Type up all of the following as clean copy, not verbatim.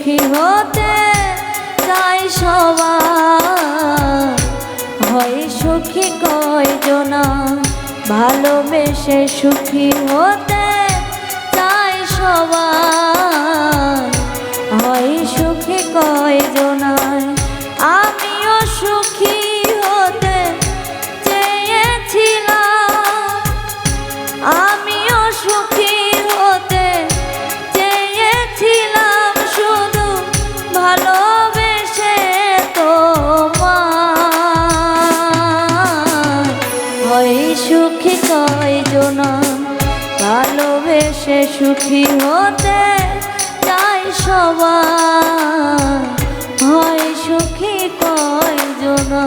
সুখী হতে চাই সবাই, হয় সুখী কয়জনা, ভালোবেসে সুখী হতে চাই সবাই, হয় সুখী কয়জনায়। আমিও সুখী হতে চেয়েছিলাম, আমিও সুখী হতে চেয়েছিলাম, শুধু ভালোবেসে তোমায়, হয় সুখী কয়জনা, ভালোবেসে সুখী হতে চাই সবাই, হয় সুখী কয়জনা।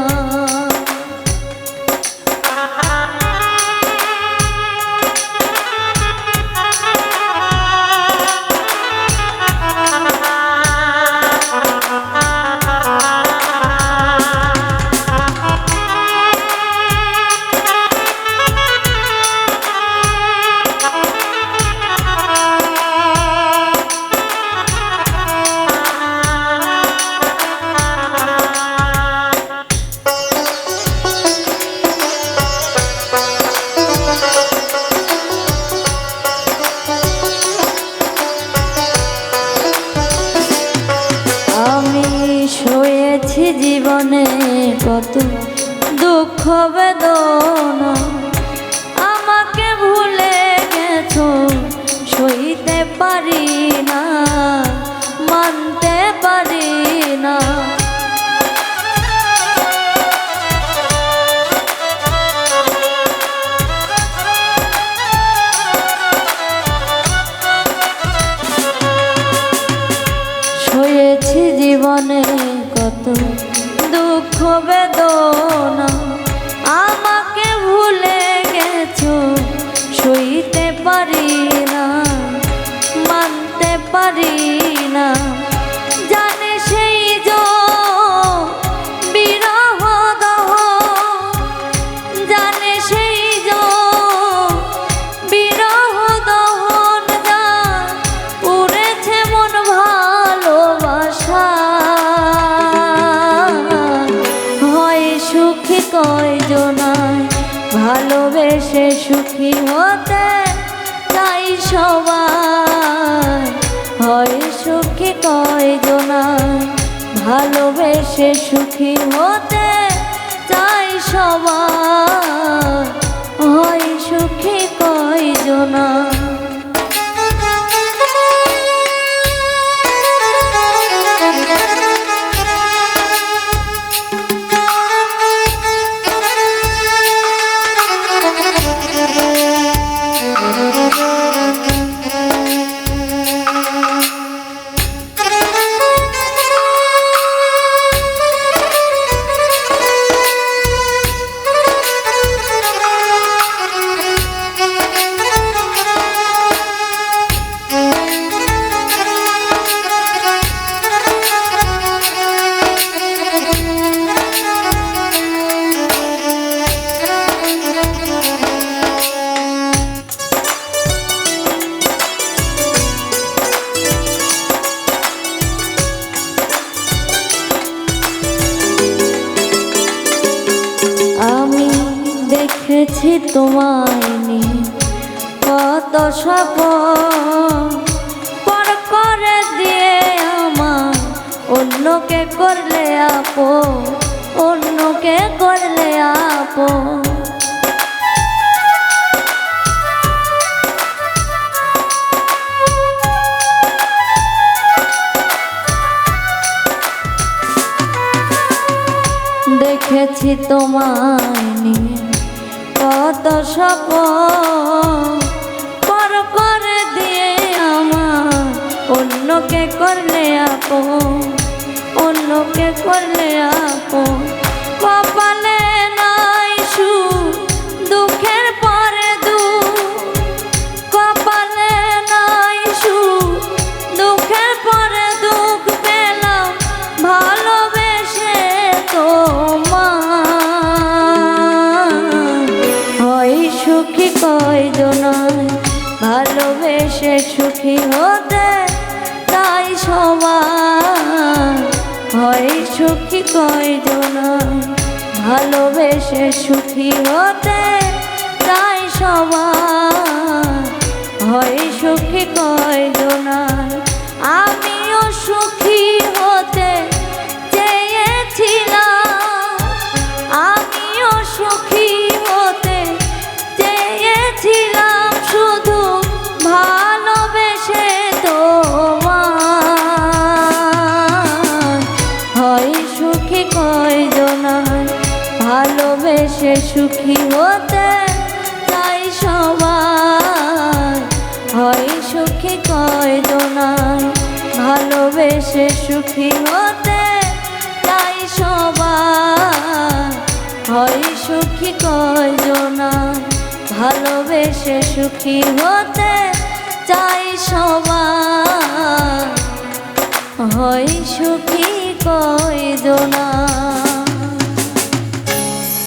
সয়েছি জীবনে কত দুঃখ বেদনা, আমাকে ভুলে গেছো সইতে পারি না, মানতে পারি না। সয়েছি জীবনে কত দুঃখ বেদনা, আমাকে ভুলে গেছো সইতে পারি না, মানতে পারি না। জানে সেই বিরহ দহ, জানে সেই বিরহ দহন, যা উড়েছে মন ভালোবাসা, হয় সুখী কয়জনায়, ভালোবেসে সুখী হতে চাই সবাই, হয় সুখী কয়জনায়, ভালোবেসে সুখী হতে চাই সবাই, হয় সুখী কয়জনা। দেখেছি তোমায় নিয়ে কত স্বপ্ন, পর করে দিয়ে আমার অন্যকে করলে আপন, অন্যকে করলে আপন। দেখেছি তোমায় নিয়ে কত স্বপ্ন, পর করে দিয়ে আমার অন্যকে করলে আপন, অন্যকে করলে আপন। কপালে নাই সুখ, দুঃখের পরে দুঃখ, কপালে নাই সুখ, দুঃখের পরে দুঃখ পেলাম ভালোবেসে তোমায়, হয় সুখী কয়জনায়, ভালোবেসে সুখী হতে চাই সবাই, হয় সুখী কয়জনায় ভালোবেসে সুখী হতে চাই সবাই, হয় সুখী কয়জনায় আমিও সুখী হতে চেয়েছিলাম, আমিও সুখী হতে চেয়েছিলাম শুধু ভালোবেসে তোমায়, হয় সুখী কয়জনায় ভালোবেসে সুখী হতে চাই সবাই, হয় সুখী কয়জনায় ভালোবেসে সুখী হতে চাই সবাই, হয় সুখী কয়জনায় ভালোবেসে সুখী হতে চাই সবাই, হয় সুখী কয়জনায়।